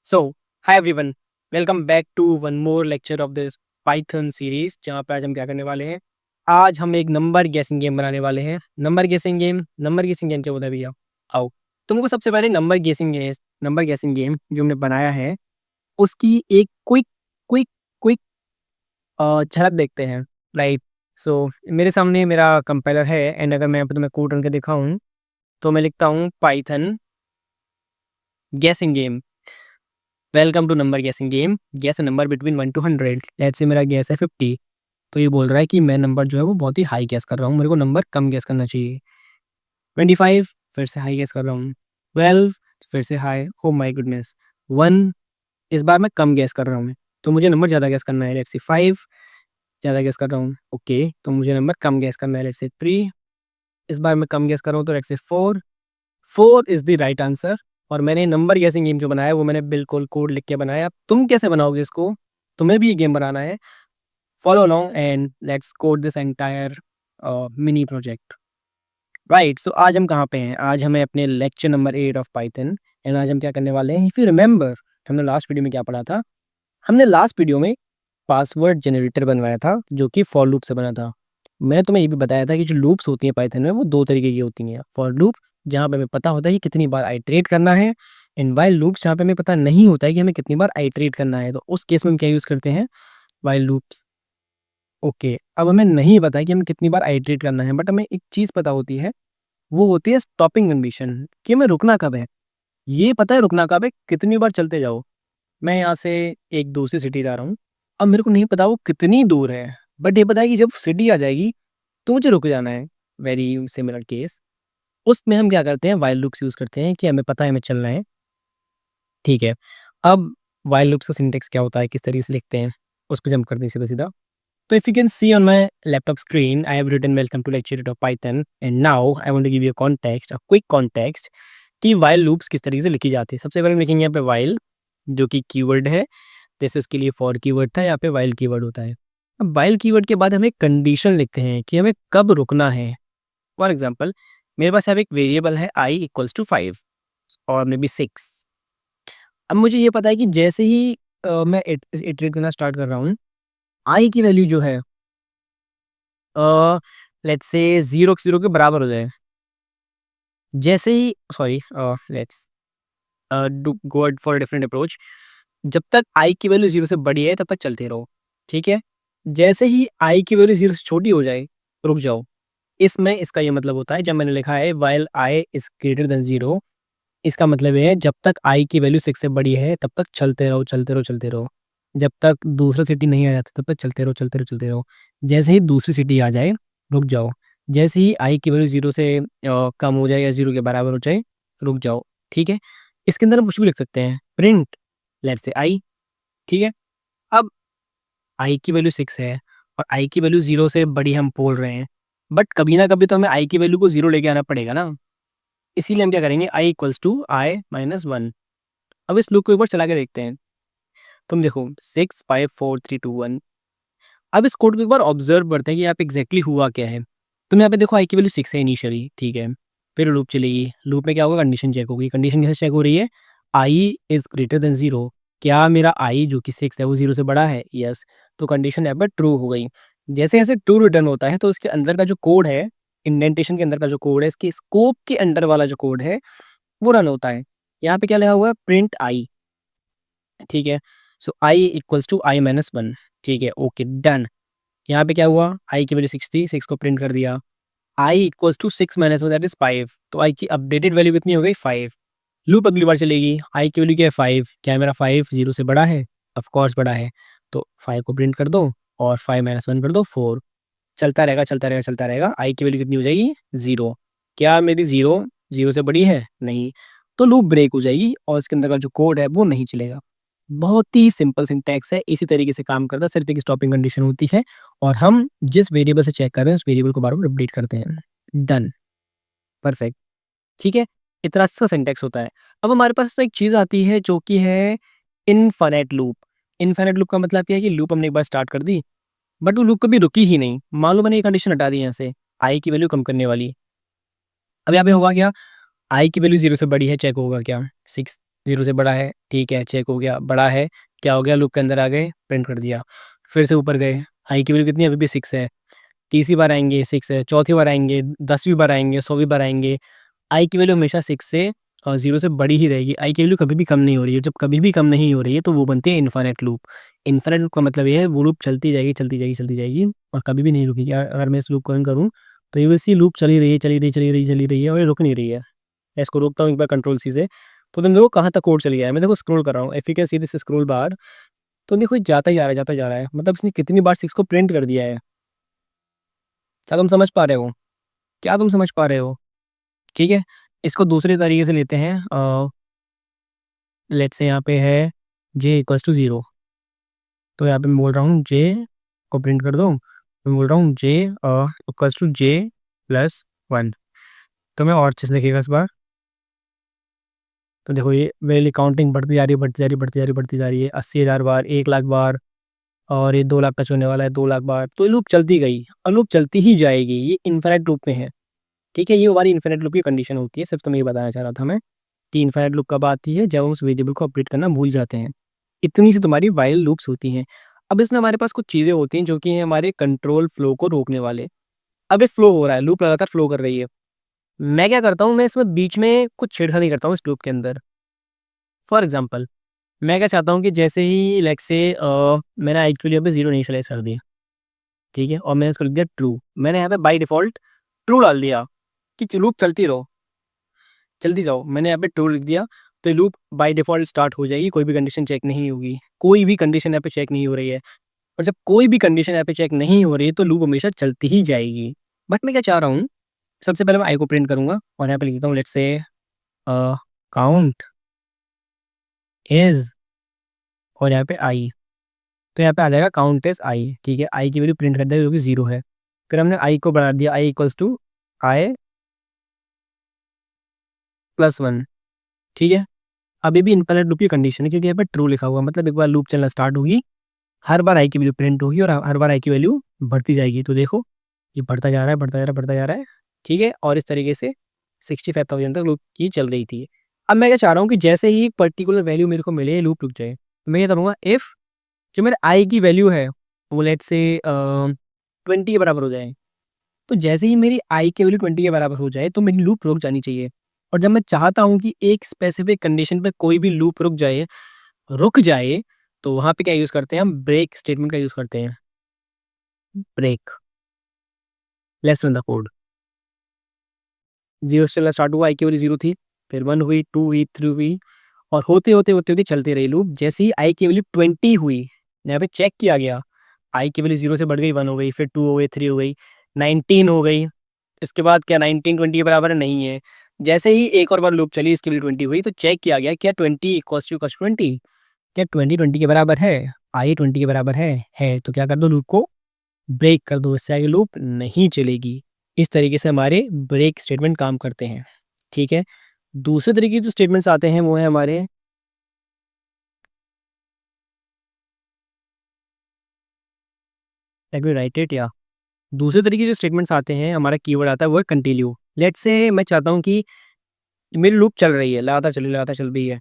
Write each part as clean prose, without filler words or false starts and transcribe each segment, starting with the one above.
So, hi everyone, welcome back to one more lecture of this Python series जहाँ पे आज हम क्या करने वाले हैं। आज हम एक नंबर गेसिंग गेम बनाने वाले हैं। नंबर गेसिंग गेम क्या होता है भैया? आओ, तुमको सबसे पहले नंबर गेसिंग गेम जो हमने बनाया है उसकी एक क्विक क्विक क्विक झलक देखते हैं। राइट। सो मेरे सामने मेरा कंपाइलर है एंड अगर मैं यहाँ पे तुम्हें कोड रन के दिखाऊँ तो मैं लिखता हूँ Python guessing game. Welcome to number guessing game. Guess a number between 1 to 100। Let's say मेरा गेस है 50। तो ये बोल रहा है कि मैं नंबर जो है वो बहुत ही हाई गेस कर रहा हूँ, मेरे को नंबर कम गेस करना चाहिए। 25 फिर से हाई गेस कर रहा हूँ। 12 फिर से हाई। Oh my goodness. 1 इस बार मैं कम गेस कर रहा हूँ, तो मुझे नंबर ज़्यादा गेस करना है। लेट्स से 5 ज़्यादा गेस कर रहा हूँ। ओके, तो मुझे नंबर कम गेस करना है। लेट्स से 3 इस बार मैं कम गेस कर रहा हूँ, तो let's say 4 4 is the right answer. और मैंने नंबर गेसिंग गेम जो बनाया है वो मैंने बिल्कुल कोड लिख के बनाया। अब तुम कैसे बनाओगे इसको? तुम्हें भी ये गेम बनाना है। Follow along and let's code this entire mini project. Right. So आज हम कहाँ पे हैं? आज हमें अपने lecture number 8 of Python and आज हम क्या करने वाले हैं? इफ यू रिमेंबर, हमने लास्ट वीडियो में क्या पढ़ा था? हमने लास्ट वीडियो में पासवर्ड जनरेटर बनवाया था जो कि फॉर लूप से बना था। मैंने तुम्हें ये भी बताया था कि जो लूप्स होती हैं पाइथन में वो दो तरीके की होती हैं। फॉर लूप जहाँ पे हमें पता होता है कि कितनी बार आइटरेट करना है, एंड वाइल लूप्स जहाँ पे हमें पता नहीं होता है कि हमें कितनी बार आइटरेट करना है। तो उस केस में हम क्या यूज़ करते हैं? While loops. ओके, अब हमें नहीं पता है कि हमें कितनी बार आइटरेट करना है, बट हमें एक चीज़ पता होती है, वो होती है स्टॉपिंग कंडीशन, कि हमें रुकना कब है। ये पता है रुकना कब है, कितनी बार चलते जाओ। मैं यहाँ से एक दूसरी सिटी जा रहा हूँ, अब मेरे को नहीं पता वो कितनी दूर है, बट ये पता है कि जब सिटी आ जाएगी तो मुझे रुक जाना है। Very similar case. उसमें हम क्या करते हैं? व्हाइल लूप्स यूज़ करते हैं कि हमें पता है हमें चलना है। ठीक है, अब व्हाइल लूप्स का सिंटेक्स क्या होता है, किस तरीके से लिखते हैं, उस पर जंप करते हैं सीधा सीधा। So if you can see on my laptop screen, I have written welcome to lecture of Python, and now I want to give you a context, a quick context कि while loops किस तरीके से लिखी जाती है। सबसे पहले हम लिखेंगे यहाँ पे while, जो कि कीवर्ड है। जैसे उसके लिए for कीवर्ड था, यहाँ पे while कीवर्ड होता है। अब while कीवर्ड के बाद हमें कंडीशन लिखते हैं कि हमें कब रुकना है। फॉर एग्जाम्पल, मेरे पास यहाँ पे एक वेरिएबल है i इक्वल्स टू 5 और मे बी 6। अब मुझे ये पता है कि जैसे ही मैं इटरेट करना स्टार्ट कर रहा हूँ, i की वैल्यू जो है लेट्स से 0 के बराबर हो जाए। जैसे ही sorry let's do go for different approach. जब तक आई की वैल्यू 0 से बड़ी है तब तक चलते रहो। ठीक है, जैसे ही आई की वैल्यू 0 से छोटी हो जाए रुक जाओ। इसमें इसका ये मतलब होता है, जब मैंने लिखा है while I is greater than 0, इसका मतलब ये है जब तक आई की वैल्यू 6 से बड़ी है तब तक चलते रहो चलते रहो चलते रहो। जब तक दूसरा सिटी नहीं आ जाता तब तक चलते रहो चलते रहो चलते रहो। जैसे ही दूसरी सिटी आ जाए रुक जाओ। जैसे ही आई की वैल्यू 0 से कम हो जाए या 0 के बराबर हो जाए रुक जाओ। ठीक है, इसके अंदर हम कुछ भी लिख सकते हैं। प्रिंट लेट्स से आई। ठीक है, अब आई की वैल्यू 6 है और आई की वैल्यू 0 से बड़ी हम बोल रहे हैं, बट कभी ना कभी तो हमें आई की वैल्यू को 0 लेके आना पड़ेगा ना। इसीलिए हम क्या करेंगे? आई इक्वल्स टू आई माइनस 1। अब इस लूप को एक बार चला के देखते हैं। तुम देखो 6 5 4 3 2 1। अब इस कोड को एक बार ऑब्जर्व करते हैं कि यहाँ पे एग्जैक्टली हुआ क्या है। तुम यहाँ पे देखो आई की वैल्यू 6 है इनिशियली। ठीक है, फिर लूप चलेगी। लूप में क्या होगा? कंडीशन चेक होगी। कंडीशन कैसे चेक हो रही है? I is greater than 0। क्या मेरा आई जो कि 6 है वो 0 से बड़ा है? यस। तो कंडीशन यहाँ पर ट्रू हो गई। जैसे जैसे ट्रू रिटर्न होता है तो इसके अंदर का जो कोड है, इंडेंटेशन के अंदर का जो कोड है, इसके स्कोप के अंडर वाला जो कोड है वो रन होता है। यहाँ पे क्या लिखा हुआ है? Print I. ठीक है, सो आई इक्वल्स टू आई माइनस 1। ठीक है, ओके डन। यहाँ पे क्या हुआ? आई की वैल्यू 6 थी, 6 को प्रिंट कर दिया। I equals to 6 minus 1 that is 5। तो आई की अपडेटेड वैल्यू कितनी हो गई? 5। लूप अगली बार चलेगी। आई की वैल्यू क्या है? 5। क्या मेरा 5 0 से बड़ा है? ऑफ कोर्स बड़ा है। तो 5 को प्रिंट कर दो और 5 माइनस 1 कर दो 4। चलता रहेगा चलता रहेगा चलता रहेगा। आई की वैल्यू कितनी हो जाएगी? 0। क्या मेरी 0 0 से बड़ी है? नहीं। तो लूप ब्रेक हो जाएगी और इसके अंदर का जो कोड है वो नहीं चलेगा। बहुत ही सिंपल सिंटैक्स है, इसी तरीके से काम करता है। सिर्फ एक स्टॉपिंग कंडीशन होती है और हम जिस वेरिएबल से चेक कर रहे हैं उस वेरिएबल को बार बार अपडेट करते हैं। Done, perfect. ठीक है, इतना सा सिंटैक्स होता है। अब हमारे पास तो एक चीज़ आती है जो कि है इनफाइनाइट लूप। इनफाइनाइट लूप का मतलब क्या है कि लूप हमने एक बार स्टार्ट कर दी बट वो लूप कभी रुकी ही नहीं। मान लो मैंने ये कंडीशन हटा दी यहाँ से, आई की वैल्यू कम करने वाली। अब यहाँ पे होगा क्या? आई की वैल्यू 0 से बड़ी है, चेक होगा क्या? 6। 0 से बड़ा है, ठीक है, चेक हो गया, बड़ा है, क्या हो गया, लूप के अंदर आ गए, प्रिंट कर दिया। फिर से ऊपर गए, आई की वैल्यू कितनी है, अभी भी 6 है, तीसरी बार आएंगे 6 है, चौथी बार आएंगे, 10वीं बार आएंगे, 100वीं बार आएंगे, आई की वैल्यू हमेशा 6 से और 0 से बड़ी ही रहेगी। आई की वैल्यू कभी भी कम नहीं हो रही है, जब कभी भी कम नहीं हो रही है तो वो बनती है इन्फाइनाइट लूप। इन्फाइनाइट लूप का मतलब ये है वो लूप चलती जाएगी, चलती जाएगी, चलती जाएगी और कभी भी नहीं रुकेगी। अगर मैं इस लूप को ऑन करूँ तो ये वैसी लूप चली रही है, चली रही, चली रही, चली रही है और ये रुक नहीं रही है। मैं इसको रोकता हूँ एक बार कंट्रोल सी से, तो तुम देखो कहाँ तक कोड चली गया है। मैं देखो स्क्रॉल कर रहा हूँ, if you can see this scroll बार, तो देखो ये जाता ही जा रहा है, जाता जा रहा है, मतलब इसने कितनी बार 6 को प्रिंट कर दिया है। क्या तुम समझ पा रहे हो? क्या तुम समझ पा रहे हो? ठीक है, इसको दूसरे तरीके से लेते हैं। लेट्स से यहाँ पे है जे इक्वल्स टू 0, तो यहाँ पे मैं बोल रहा हूँ जे को प्रिंट कर दो, मैं बोल रहा हूँ जे इक्वल्स टू जे प्लस 1। तो मैं और चीज़ लिखिएगा इस बार, तो देखो ये वैल्यू काउंटिंग बढ़ती जा रही है, बढ़ती जा रही है, बढ़ती जा रही है, बढ़ती जा रही है, 80,000 बार, 1 लाख बार, और ये 2 लाख टच होने वाला है, 2 लाख बार। तो ये लूप चलती गई और लूप चलती ही जाएगी, ये इन्फिनिट लूप में है। ठीक है, ये हमारी इन्फिनिट लूप की कंडीशन होती है, सिर्फ तुम्हें ये बताना चाह रहा था मैं कि इन्फिनिट लूप कब आती है, जब हम उस वेरिएबल को अपडेट करना भूल जाते हैं। इतनी सी तुम्हारी वाइल लूप्स होती हैं। अब इसमें हमारे पास कुछ चीज़ें होती हैं जो कि हैं हमारे कंट्रोल फ्लो को रोकने वाले। अब ये फ्लो हो रहा है, लूप लगातार फ्लो कर रही है, मैं क्या करता हूँ, मैं इसमें बीच में कुछ छेड़खानी करता हूँ इस लूप के अंदर। फॉर एग्जाम्पल, मैं क्या चाहता हूँ कि जैसे ही लेट्स से मैंने आई के लिए पे 0 इनिशियलाइज कर दिया, ठीक है, और मैंने इसको लिख दिया ट्रू, मैंने यहाँ पे बाई डिफ़ॉल्ट ट्रू डाल दिया कि लूप चलती रहो, चलती जाओ, मैंने यहाँ पे ट्रू लिख दिया, तो लूप बाय डिफ़ॉल्ट स्टार्ट हो जाएगी, कोई भी कंडीशन चेक नहीं होगी, कोई भी कंडीशन यहाँ पे चेक नहीं हो रही है। और जब कोई भी कंडीशन यहाँ पे चेक नहीं हो रही है तो लूप हमेशा चलती ही जाएगी। बट मैं क्या चाह रहा हूँ, सबसे पहले मैं आई को प्रिंट करूँगा और यहाँ पे लिखता हूँ लेट्स से काउंट इज़, और यहाँ पे आई, तो यहाँ पे आ जाएगा काउंट इज़ आई, ठीक है, आई की वैल्यू प्रिंट कर देगा जो कि 0 है। फिर हमने आई को बढ़ा दिया, I equals to I plus 1, ठीक है। अभी भी इनफिनिट लूप की कंडीशन है क्योंकि यहाँ पे ट्रू लिखा हुआ है, मतलब एक बार लूप चलना स्टार्ट होगी, हर बार आई की वैल्यू प्रिंट होगी और हर बार आई की वैल्यू बढ़ती जाएगी। तो देखो ये बढ़ता जा रहा है, बढ़ता जा रहा है, बढ़ता जा रहा है, ठीक है, और इस तरीके से 65,000 तक लूप की चल रही थी। अब मैं क्या चाह रहा हूँ कि जैसे ही एक पर्टिकुलर वैल्यू मेरे को मिले लूप रुक जाए, तो मैं क्या करूँगा, इफ़ जो मेरे आई की वैल्यू है वो लेट्स से 20 के बराबर हो जाए, तो जैसे ही मेरी आई की वैल्यू 20 के बराबर हो जाए तो मेरी लूप रुक जानी चाहिए। और जब मैं चाहता हूँ कि एक स्पेसिफिक कंडीशन पे कोई भी लूप रुक जाए, तो वहाँ पे क्या यूज़ करते हैं, हम ब्रेक स्टेटमेंट का यूज़ करते हैं। Break, let's run the code. 0 से चलना स्टार्ट हुआ, आई की वैल्यू 0 थी, फिर 1 हुई, 2 हुई, 3 हुई, और होते चलती रही लूप। जैसे ही आई की वैल्यू 20 हुई, यहाँ पे चेक किया गया, आई की वैल्यू 0 से बढ़ गई, 1 हो गई, फिर 2 हो गई, 3 हो गई, 19 हो गई। इसके बाद क्या 19 20 के बराबर नहीं है। जैसे ही एक और बार लूप चली, इसकी वैल्यू 20 हुई, तो चेक किया गया क्या 20 इक्वल्स टू 20, क्या 20 20 के बराबर है, आई 20 के बराबर है, तो क्या कर दो, लूप को ब्रेक कर दो, इससे आगे लूप नहीं चलेगी। इस तरीके से हमारे ब्रेक स्टेटमेंट काम करते हैं, ठीक है। दूसरे तरीके के जो स्टेटमेंट्स आते हैं वो है हमारे, लेट मी राइट इट, या दूसरे तरीके के जो स्टेटमेंट्स आते हैं, हमारा कीवर्ड आता है वो है कंटिन्यू। लेट्स से मैं चाहता हूँ कि मेरी लूप चल रही है, लगातार चल रही है।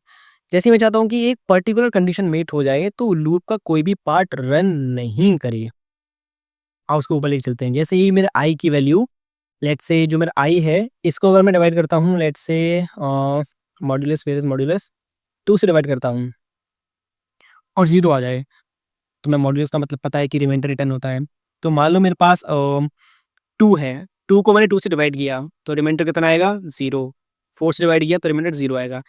जैसे ही मैं चाहता हूँ कि एक पर्टिकुलर कंडीशन मीट हो जाए तो लूप का कोई भी पार्ट रन नहीं करे, और उसको ऊपर लेके चलते हैं। जैसे ही मेरे आई की वैल्यू, लेट्स से जो मेरा आई है, इसको अगर मैं डिवाइड करता हूँ, let's say modulus where is modulus 2 से डिवाइड करता हूँ और 0 आ जाए, तो मैं मॉड्यूलस का मतलब पता है कि रिमाइंडर रिटर्न होता है। तो मान लो मेरे पास 2 है, 2 को मैंने 2 से डिवाइड किया तो रिमाइंडर कितना आएगा, 0। 4 से डिवाइड किया तो रिमाइंडर 0 आएगा।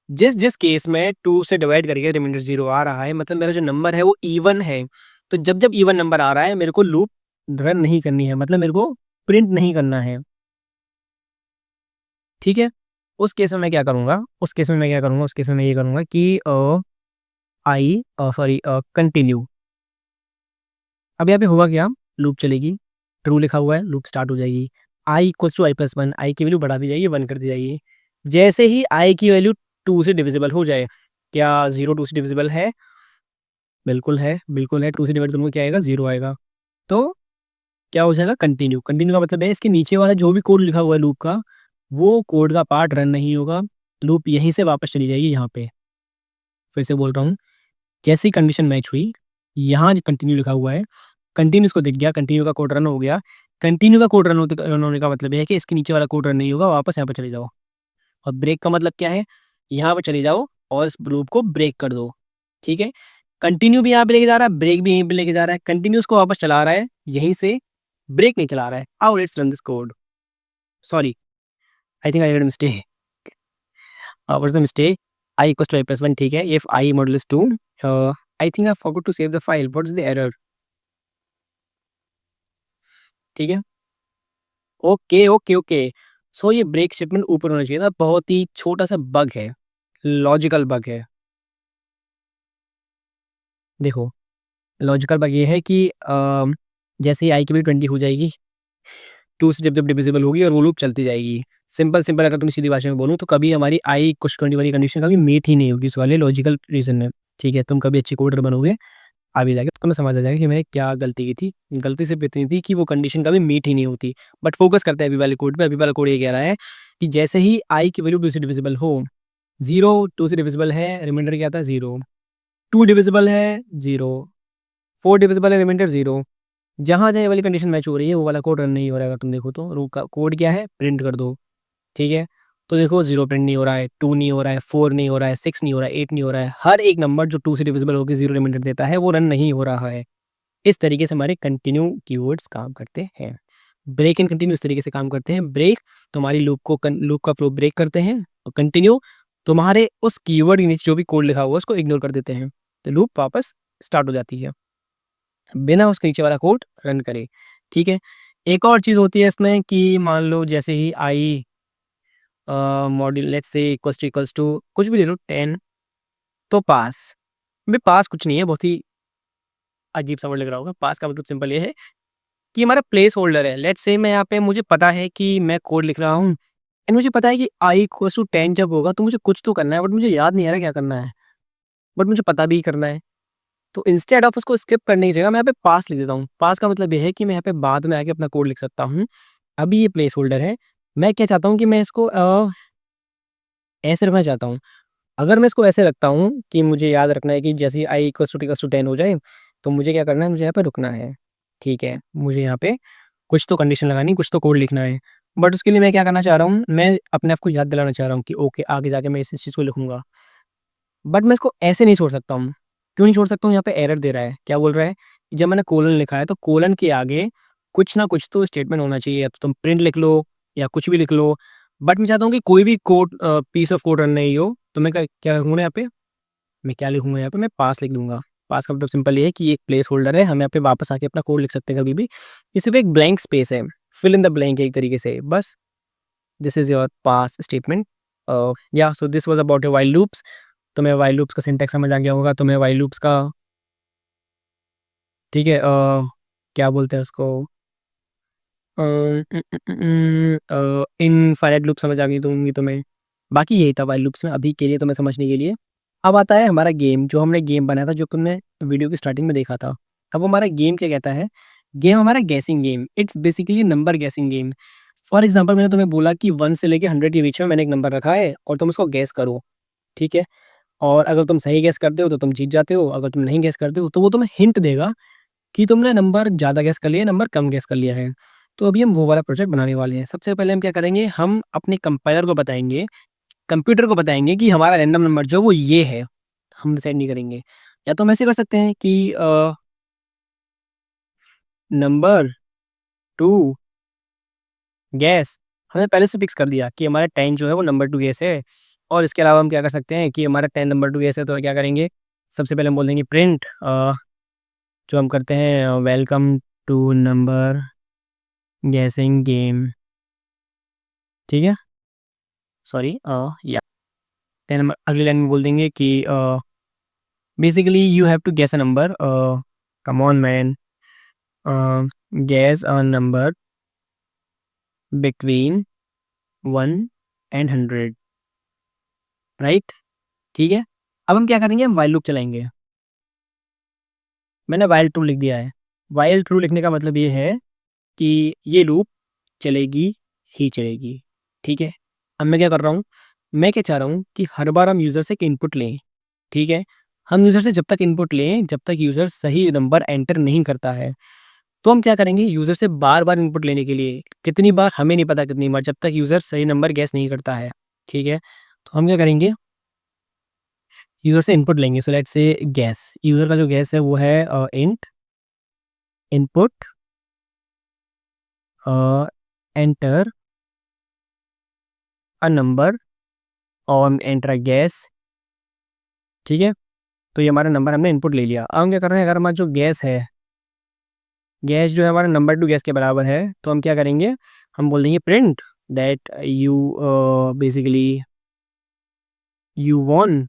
जिस जिस केस में 2 से डिवाइड करके रिमाइंडर 0 आ रहा है, मतलब मेरा जो नंबर है वो इवन है। तो जब जब इवन नंबर आ रहा है मेरे को लूप रन नहीं करनी है, मतलब मेरे को प्रिंट नहीं करना है, ठीक है। उस केस में मैं क्या करूँगा, उस केस में मैं ये करूँगा कि आई सॉरी कंटिन्यू। अब यहाँ पे होगा क्या, लूप चलेगी, ट्रू लिखा हुआ है, लूप स्टार्ट हो जाएगी, आई इक्वल्स टू आई प्लस 1, आई की वैल्यू बढ़ा दी जाएगी, 1 कर दी जाएगी। जैसे ही आई की वैल्यू 2 से डिविजिबल हो जाए, क्या 0 2 से डिविजिबल है, बिल्कुल है, बिल्कुल है, 2 से डिवाइड करूँगा क्या आएगा, 0 आएगा। तो क्या हो जाएगा, कंटिन्यू। कंटिन्यू का मतलब है इसके नीचे वाला जो भी कोड लिखा हुआ है लूप का, वो कोड का पार्ट रन नहीं होगा, लूप यहीं से वापस चली जाएगी यहाँ पे। फिर से बोल रहा हूँ, जैसे ही कंडीशन मैच हुई, यहाँ जो कंटिन्यू लिखा हुआ है, कंटिन्यू इसको दिख गया, कंटिन्यू का कोड रन हो गया। कंटिन्यू का कोड रन होने का मतलब ये है कि इसके नीचे वाला कोड रन नहीं होगा, वापस यहाँ पे चले जाओ। और ब्रेक का मतलब क्या है? यहाँ पे चले जाओ और इस लूप को ब्रेक कर दो, ठीक है? कंटिन्यू भी यहाँ पे लेके जा रहा है, ब्रेक भी यहीं पे लेके जा रहा है, कंटिन्यू उसको वापस चला रहा है यहीं से, ब्रेक नहीं चला रहा है। Now let's run this code. Sorry, I think I made mistake. What's the mistake? I equals to I plus 1, ठीक है? If I modulus 2, I think I forgot to save the file. What is the error? ठीक है? Okay, okay, okay. सो ये break statement ऊपर होना चाहिए था, बहुत ही छोटा-सा बग है, लॉजिकल बग है। देखो, लॉजिकल बग ये है कि जैसे ही i की वैल्यू 20 हो जाएगी, 2 से जब डिविजिबल होगी और वो लूप चलती जाएगी। सिंपल अगर तुम सीधी भाषा में बोलूँ तो कभी हमारी i इक्वल्स टू 20 वाली कंडीशन कभी मीट ही नहीं होगी इस वाले लॉजिकल रीज़न में, ठीक है? तुम कभी अच्छे कोडर बनोगे, आगे जाके तुम्हें समझ आ जाएगा कि मैंने क्या गलती की थी। गलती सिर्फ़ इतनी थी कि वो कंडीशन कभी मीट ही नहीं होती। बट फ़ोकस करते हैं अभी वाले कोड पे। अभी वाला कोड ये कह रहा है कि जैसे ही i की वैल्यू 2 से डिविजिबल हो, 0 2 से डिविजिबल है, रिमाइंडर क्या था 0, 2 डिविजिबल है 0, 4 डिविजिबल है, रिमाइंडर 0। जहाँ-जहाँ ये वाली कंडीशन मैच हो रही है, वो वाला कोड रन नहीं हो रहा है अगर तुम देखो तो। रू का कोड क्या है? प्रिंट कर दो, ठीक है? तो देखो 0 प्रिंट नहीं हो रहा है, 2 नहीं हो रहा है, 4 नहीं हो रहा है, 6 नहीं हो रहा है, 8 नहीं हो रहा है। हर एक नंबर जो 2 से डिविजिबल होके 0 रिमाइंडर देता है, वो रन नहीं हो रहा है। इस तरीके से हमारे कंटिन्यू कीवर्ड्स काम करते हैं। ब्रेक एंड कंटिन्यू इस तरीके से काम करते हैं। ब्रेक तुम्हारी लूप का फ्लो ब्रेक करते हैं और कंटिन्यू तुम्हारे उस कीवर्ड के नीचे जो भी कोड लिखा हुआ है उसको इग्नोर कर देते हैं। तो लूप वापस स्टार्ट हो जाती है, बिना उसके नीचे वाला कोड रन करे, ठीक है? एक और चीज़ होती है इसमें कि मान लो जैसे ही I module let's say equals to कुछ भी ले लो 10, तो पास। भाई पास कुछ नहीं है, बहुत ही अजीब सा वर्ड लग रहा होगा। पास का मतलब सिंपल ये है कि हमारा प्लेस होल्डर है। लेट्स से मैं यहाँ पे मुझे पता है कि मैं कोड लिख रहा हूँ एंड मुझे पता है कि i इक्वल्स टू 10 जब होगा तो मुझे कुछ तो करना है, बट मुझे याद नहीं आ रहा क्या करना है, बट मुझे पता भी करना है। तो इंस्टेड ऑफ उसको स्किप करने की जगह मैं यहाँ पे पास लिख देता हूँ। पास का मतलब ये है कि मैं यहाँ पे बाद में आके अपना कोड लिख सकता हूँ। अभी ये प्लेस होल्डर है। मैं क्या चाहता हूँ कि मैं इसको ऐसे रखना चाहता हूँ। अगर मैं इसको ऐसे रखता हूँ कि मुझे याद रखना है कि जैसे ही i इक्वल्स टू 10 हो जाए, तो मुझे क्या करना है, मुझे यहाँ पे रुकना है, ठीक है? मुझे यहाँ पे कुछ तो कंडीशन लगानी, कुछ तो कोड लिखना है। बट उसके लिए मैं क्या करना चाह रहा हूँ, मैं अपने आप को याद दिलाना चाह रहा हूँ कि ओके आगे जाके मैं इस चीज़ को लिखूँगा। बट मैं इसको ऐसे नहीं छोड़ सकता हूँ। क्यों नहीं छोड़ सकता हूँ? यहाँ पे एरर दे रहा है। क्या बोल रहा है? कि जब मैंने कोलन लिखा है तो कोलन के आगे कुछ ना कुछ तो स्टेटमेंट होना चाहिए, या तो तुम प्रिंट लिख लो या कुछ भी लिख लो। बट मैं चाहता हूँ कि कोई भी पीस ऑफ कोड रन नहीं हो, तो मैं क्या क्या करूँगा यहाँ पे? मैं क्या लिखूँगा यहाँ पे? मैं पास लिख दूँगा। पास का मतलब सिंपल ये है कि ये एक प्लेस होल्डर है, हम यहाँ पे वापस आके अपना कोड लिख सकते हैं कभी भी। ये सिर्फ़ एक ब्लैंक स्पेस है, फिल इन द ब्लैंक है एक तरीके से, बस। This is your pass statement. या so this was about your while loops. तुम्हें व्हाइल लूप्स का सिंटैक्स समझ आ गया होगा, तुम्हें व्हाइल लूप्स का, ठीक है, क्या बोलते हैं उसको, इनफ़ाइनाइट लूप समझ आ गई तो होंगी तुम्हें। बाकी यही था व्हाइल लूप्स में अभी के लिए तुम्हें समझने के लिए। अब आता है हमारा गेम, जो हमने गेम बनाया था, जो तुमने वीडियो की स्टार्टिंग में देखा था। अब हमारा गेम क्या कहता है? गेम हमारा गेसिंग game, it's basically number guessing game. For example मैंने तुम्हें बोला कि 1 से लेके 100 के बीच में मैंने एक नंबर रखा है और तुम उसको गेस करो, ठीक है? और अगर तुम सही गेस करते हो तो तुम जीत जाते हो, अगर तुम नहीं गेस करते हो तो वो तुम्हें हिंट देगा कि तुमने नंबर ज़्यादा गेस कर लिया है, नंबर कम गेस कर लिया है। तो अभी हम वो वाला प्रोजेक्ट बनाने वाले हैं। सबसे पहले हम क्या करेंगे, हम अपने कंपाइलर को बताएँगे, कंप्यूटर को बताएँगे कि हमारा रैंडम नंबर जो वो ये है, हम डिसाइड नहीं करेंगे। या तो हम ऐसे कर सकते हैं कि नंबर 2 गेस, हमने पहले से फिक्स कर दिया कि हमारा 10 जो है वो नंबर 2 गेस है। और इसके अलावा हम क्या कर सकते हैं कि हमारा 10 नंबर 2 गेस है, तो क्या करेंगे, सबसे पहले हम बोल देंगे प्रिंट जो हम करते हैं, welcome to number guessing game, ठीक है? सॉरी, या देन हम अगली लाइन में बोल देंगे कि basically you have to guess a number, come on man, guess a number between 1 and 100, right? ठीक है? अब हम क्या करेंगे, हम व्हाइल लूप चलाएँगे। मैंने व्हाइल ट्रू लिख दिया है। व्हाइल ट्रू लिखने का मतलब ये है कि ये लूप चलेगी ही चलेगी, ठीक है? अब मैं क्या कर रहा हूँ, मैं क्या चाह रहा हूँ कि हर बार हम यूज़र से एक इनपुट लें। ठीक है? हम यूज़र से जब तक इनपुट लें, जब तक यूज़र सही नंबर एंटर नहीं करता है, तो हम क्या करेंगे, यूज़र से बार-बार इनपुट लेने के लिए, कितनी बार हमें नहीं पता कितनी बार, जब तक यूज़र सही नंबर गेस नहीं करता है, ठीक है? तो हम क्या करेंगे, यूज़र से इनपुट लेंगे। So let's say guess, user का जो गेस है वो है int input enter a number और एंटर अ गेस, ठीक है? तो ये हमारा नंबर हमने इनपुट ले लिया। अब हम क्या कर रहे हैं, अगर हमारा जो गैस है, गैस जो है हमारा नंबर टू गैस के बराबर है, तो हम क्या करेंगे, हम बोल देंगे print that you basically you won,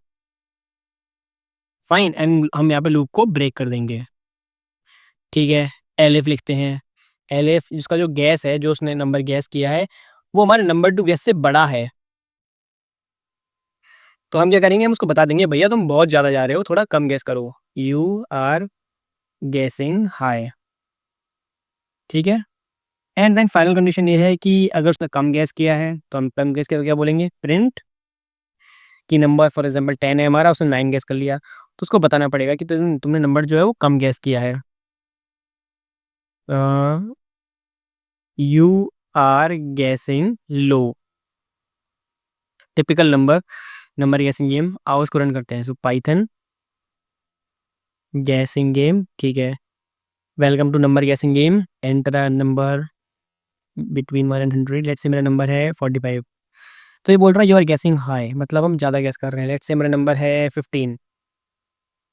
fine, and हम यहाँ पे लूप को ब्रेक कर देंगे, ठीक है? एलिफ लिखते हैं, एलिफ जिसका जो गैस है, जो उसने नंबर गैस किया है, वो हमारे नंबर टू गैस से बड़ा है। तो हम क्या करेंगे, हम उसको बता देंगे भैया तुम बहुत ज़्यादा जा रहे हो, थोड़ा कम गैस करो, यू आर गेसिंग हाई, ठीक है? एंड देन फाइनल कंडीशन ये है कि अगर उसने कम गैस किया है, तो हम कम गैस किया तो क्या बोलेंगे, प्रिंट कि नंबर फॉर एग्जांपल 10 है हमारा, उसने 9 गैस कर लिया, तो उसको बताना पड़ेगा कि तुमने नंबर जो है वो कम गैस किया है। You are guessing low, typical number number guessing game, आओ उसको रन करते हैं। सो पाइथन गैसिंग गेम, ठीक है? Welcome to number guessing game, enter a number between 1 and 100, let's say मेरा नंबर है 45। तो ये बोल रहा है यू आर गेसिंग हाई, मतलब हम ज़्यादा गैस कर रहे हैं। लेट्स से मेरा नंबर है 15,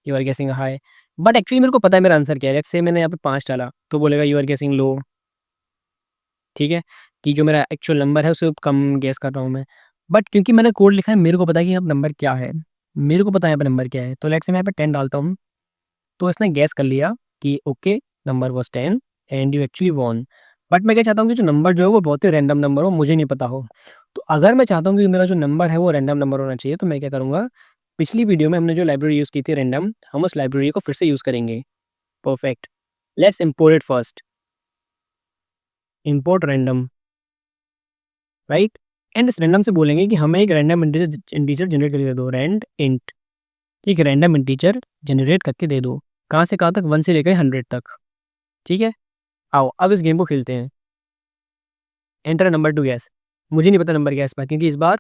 यू आर गेसिंग हाई, बट एक्चुअली मेरे को पता है मेरा आंसर क्या है। लेट्स से मैंने यहाँ पे 5 डाला, तो बोलेगा यू आर गेसिंग लो, ठीक है? कि जो मेरा एक्चुअल नंबर है उससे कम गेस कर रहा हूँ मैं। बट क्योंकि मैंने कोड लिखा है, मेरे को पता है कि यहाँ पे नंबर क्या है, मेरे को पता है यहाँ पे नंबर क्या है। तो लेट्स से मैं यहाँ पे 10 डालता हूँ, तो इसने गेस कर लिया कि okay number was 10 and you actually won. But मैं क्या चाहता हूँ कि जो नंबर जो है वो बहुत ही रैंडम नंबर हो, मुझे नहीं पता हो। तो अगर मैं चाहता हूँ कि मेरा जो नंबर है वो रैंडम नंबर होना चाहिए, तो मैं क्या करूँगा, पिछली वीडियो में हमने जो लाइब्रेरी यूज़ की थी रैंडम, हम उस लाइब्रेरी को फिर से यूज़ करेंगे। Perfect, let's import it first, import random, right? And इस रैंडम से बोलेंगे कि हमें एक रैंडम इंटीजर जनरेट करके दे दो, रैंड इंट, एक रैंडम इंटीजर जनरेट करके दे दो। कहाँ से कहाँ तक, 1 से लेकर 100 तक, ठीक है? आओ अब इस गेम को खेलते हैं। एंटर नंबर टू गैस, मुझे नहीं पता नंबर क्या है इस बार, क्योंकि इस बार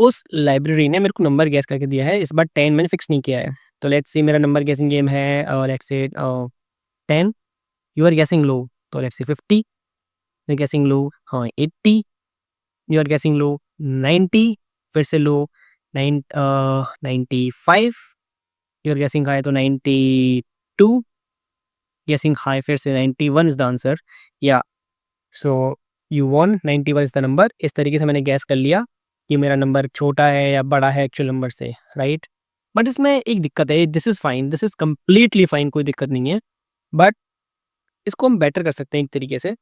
उस लाइब्रेरी ने मेरे को नंबर गैस करके दिया है, इस बार 10 मैंने फिक्स नहीं किया है। तो लेट्स सी मेरा नंबर गैसिंग गेम है और let's say 10, you are guessing लो, तो let's say 50, you are guessing लो, हाँ 80, यू आर गैसिंग लो 90, फिर से लो 95, यू आर गैसिंग हाई तो 92, गैसिंग हाई फिर से 91 इज द आंसर, या so you won, 91 is the number. इस तरीके से मैंने गैस कर लिया कि मेरा नंबर छोटा है या बड़ा है एक्चुअल नंबर से, राइट? बट इसमें एक दिक्कत है, this is fine, this is completely fine, कोई दिक्कत नहीं है। बट इसको हम बेटर कर सकते हैं एक तरीके से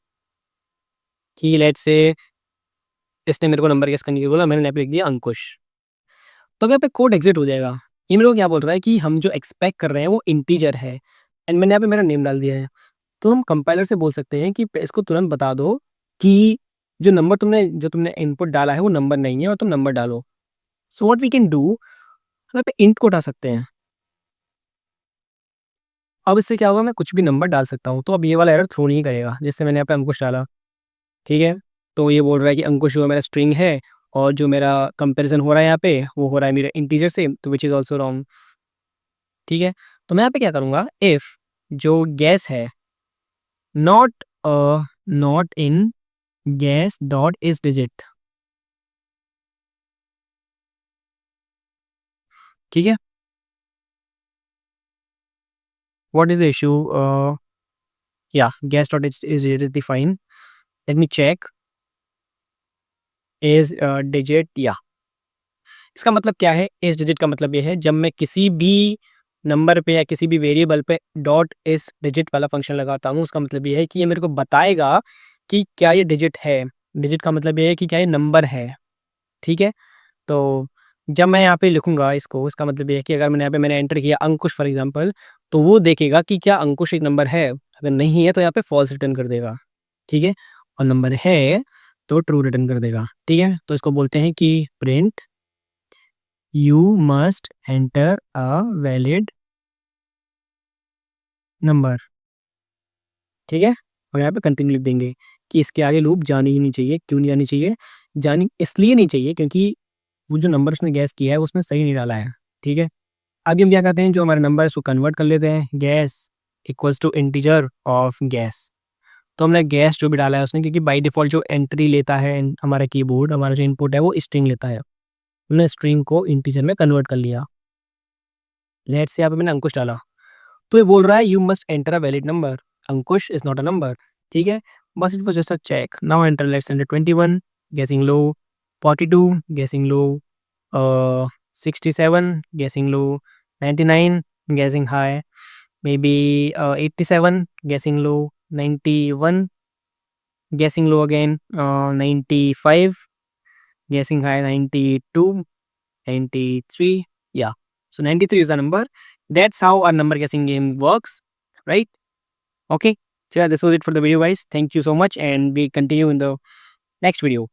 कि लेट्स से इसने मेरे को नंबर गेस करने के लिए बोला, मैंने यहाँ पे लिख दिया अंकुश, तो अब यहाँ पे कोड एग्ज़िट हो जाएगा। ये मेरे को क्या बोल रहा है कि हम जो एक्सपेक्ट कर रहे हैं वो इंटीजर है, एंड मैंने यहाँ पे मेरा नेम डाल दिया है। तो हम कंपाइलर से बोल सकते हैं कि इसको तुरंत बता दो कि जो तुमने इनपुट डाला है वो नंबर नहीं है और तुम नंबर डालो। So what we can do, हम यहाँ पे इंट को उठा सकते हैं। अब इससे क्या होगा, मैं कुछ भी नंबर डाल सकता हूँ, तो अब ये वाला एरर थ्रो नहीं करेगा। जैसे मैंने यहाँ पे अंकुश डाला, ठीक है? तो ये बोल रहा है कि अंकुश जो मेरा स्ट्रिंग है, और जो मेरा कंपैरिजन हो रहा है यहाँ पे वो हो रहा है मेरे इंटीजर से, तो व्हिच इज़ आल्सो रॉन्ग, ठीक है? तो मैं यहाँ पे क्या करूँगा, इफ जो गेस है not not in guess dot is digit, ठीक है? व्हाट इज़ द इश्यू, या guess dot is digit is fine, let me check, is digit, या इसका मतलब क्या है, इस डिजिट का मतलब ये है जब मैं किसी भी नंबर पे या किसी भी वेरिएबल पे डॉट इस डिजिट वाला फंक्शन लगाता हूँ, उसका मतलब ये है कि ये मेरे को बताएगा कि क्या ये डिजिट है। डिजिट का मतलब ये है कि क्या ये नंबर है, ठीक है? तो जब मैं यहाँ पे लिखूँगा इसको, इसका मतलब ये है कि अगर मैंने यहाँ पे मैंने एंटर किया अंकुश फॉर एग्ज़ाम्पल, तो वो देखेगा कि क्या अंकुश एक नंबर है? अगर नहीं है तो यहाँ पे फॉल्स रिटर्न कर देगा, ठीक है? और नंबर है तो ट्रू रिटर्न कर देगा, ठीक है? तो इसको बोलते हैं कि print you must enter a valid number. ठीक है, और यहाँ पे कंटिन्यू लिख देंगे कि इसके आगे लूप जानी ही नहीं चाहिए। क्यों नहीं जानी चाहिए? जानी इसलिए नहीं चाहिए क्योंकि वो जो नंबर उसने गैस किया है उसने सही नहीं डाला है। ठीक है, अभी हम क्या करते हैं, जो हमारा नंबर है उसको कन्वर्ट कर लेते हैं। Guess equals to integer of guess. तो हमने गैस जो भी डाला है उसने, क्योंकि बाय डिफ़ॉल्ट जो एंट्री लेता है हमारा कीबोर्ड, हमारा जो इनपुट है वो स्ट्रिंग लेता है। हमने स्ट्रिंग को इंटीजर में कन्वर्ट कर लिया। लेट्स से यहाँ पे मैंने अंकुश डाला, तो ये बोल रहा है you must enter a valid number. Ankush is not a number. ठीक है, बस it was just a check. Now enter let's enter 21 guessing लो, 42 गेसिंग लो, 67 गेसिंग लो, 99 गेसिंग high, maybe 87 guessing low, 91 guessing low again, 95 guessing high, 92, 93. Yeah, so 93 is the number. That's how our number guessing game works, right? Okay, so yeah, this was it for the video guys. Thank you so much, and we continue in the next video.